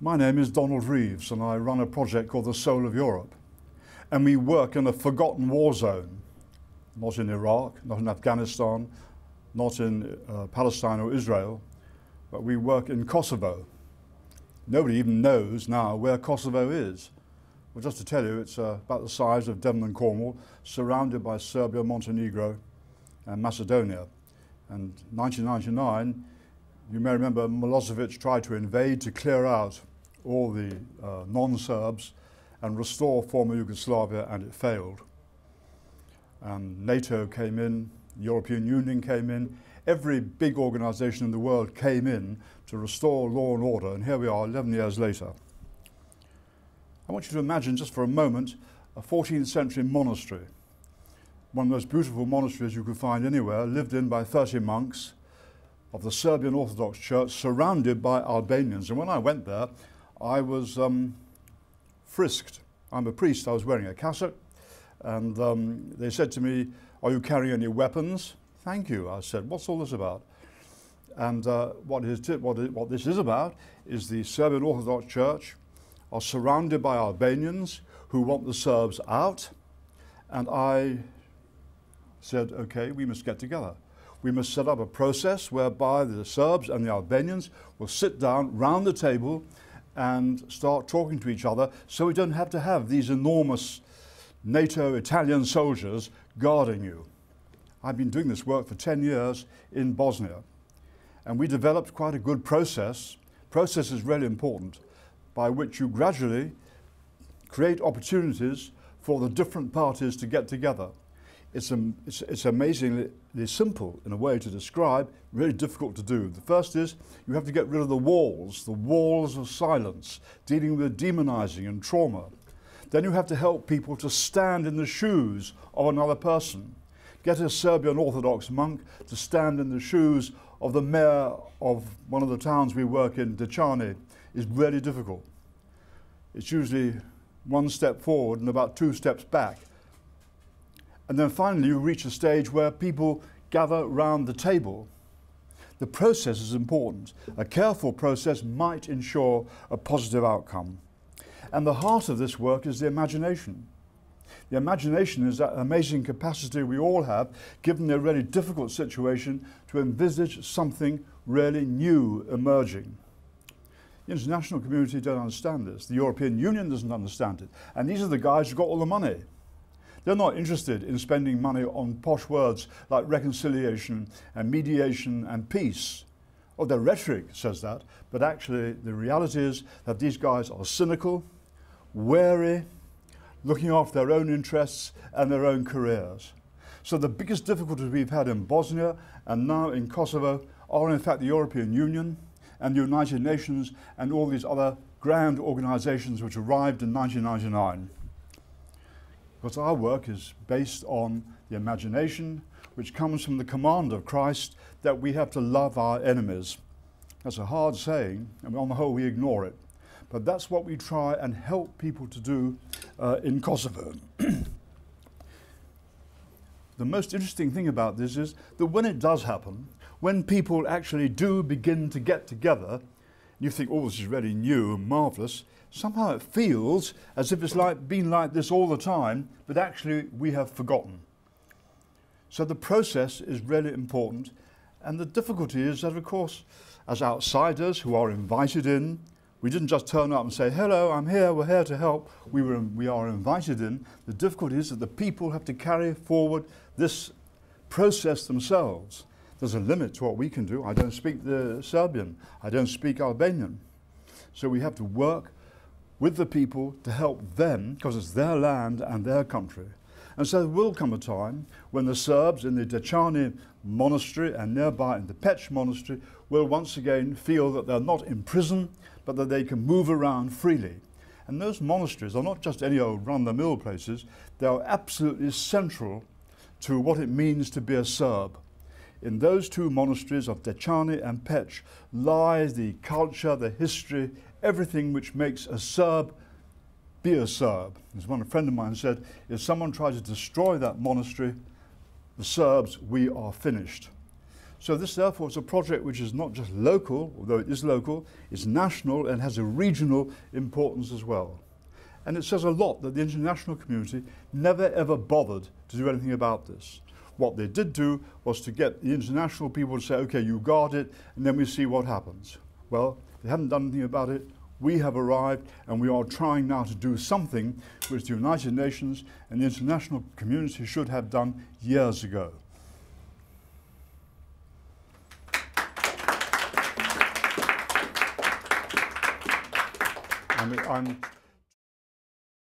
My name is Donald Reeves and I run a project called The Soul of Europe. And we work in a forgotten war zone, not in Iraq, not in Afghanistan, not in Palestine or Israel, but we work in Kosovo. Nobody even knows now where Kosovo is. Well, just to tell you, it's about the size of Devon and Cornwall, surrounded by Serbia, Montenegro and Macedonia. And 1999, you may remember Milosevic tried to invade to clear out all the non-Serbs and restore former Yugoslavia, and it failed. NATO came in, the European Union came in, every big organization in the world came in to restore law and order, and here we are 11 years later. I want you to imagine just for a moment a 14th century monastery, one of the most beautiful monasteries you could find anywhere, lived in by 30 monks of the Serbian Orthodox Church, surrounded by Albanians. And when I went there, I was frisked. I'm a priest, I was wearing a cassock, and they said to me, "Are you carrying any weapons?" "Thank you," I said. "What's all this about?" And what this is about is the Serbian Orthodox Church are surrounded by Albanians who want the Serbs out, and I said, okay, we must get together. We must set up a process whereby the Serbs and the Albanians will sit down round the table and start talking to each other, so we don't have to have these enormous NATO Italian soldiers guarding you. I've been doing this work for 10 years in Bosnia, and we developed quite a good process. Process is really important, by which you gradually create opportunities for the different parties to get together. It's amazingly simple in a way to describe, really difficult to do. The first is you have to get rid of the walls of silence, dealing with demonizing and trauma. Then you have to help people to stand in the shoes of another person. Get a Serbian Orthodox monk to stand in the shoes of the mayor of one of the towns we work in, Dečani, is really difficult. It's usually one step forward and about 2 steps back. And then finally you reach a stage where people gather round the table. The process is important. A careful process might ensure a positive outcome. And the heart of this work is the imagination. The imagination is that amazing capacity we all have, given a really difficult situation, to envisage something really new emerging. The international community don't understand this. The European Union doesn't understand it. And these are the guys who've got all the money. They're not interested in spending money on posh words like reconciliation and mediation and peace. Oh, their rhetoric says that, but actually the reality is that these guys are cynical, wary, looking after their own interests and their own careers. So the biggest difficulties we've had in Bosnia and now in Kosovo are in fact the European Union and the United Nations and all these other grand organizations which arrived in 1999. Because our work is based on the imagination which comes from the command of Christ that we have to love our enemies. That's a hard saying, and on the whole we ignore it. But that's what we try and help people to do in Kosovo. The most interesting thing about this is that when it does happen, when people actually do begin to get together, you think, oh, this is really new and marvellous. Somehow it feels as if it's been like this all the time, but actually we have forgotten. So the process is really important, and the difficulty is that, of course, as outsiders who are invited in, we didn't just turn up and say, hello, I'm here, we're here to help. We are invited in. The difficulty is that the people have to carry forward this process themselves. There's a limit to what we can do. I don't speak the Serbian. I don't speak Albanian. So we have to work with the people to help them, because it's their land and their country. And so there will come a time when the Serbs in the Dečani monastery and nearby in the Peć monastery will once again feel that they're not in prison, but that they can move around freely. And those monasteries are not just any old run-of-the-mill places. They are absolutely central to what it means to be a Serb. In those two monasteries of Dečani and Peć lies the culture, the history, everything which makes a Serb be a Serb. As one friend of mine said, if someone tried to destroy that monastery, the Serbs, we are finished. So this therefore is a project which is not just local, although it is local, it's national and has a regional importance as well. And it says a lot that the international community never ever bothered to do anything about this. What they did do was to get the international people to say, okay, you guard it, and then we see what happens. Well, they haven't done anything about it. We have arrived, and we are trying now to do something which the United Nations and the international community should have done years ago. I'm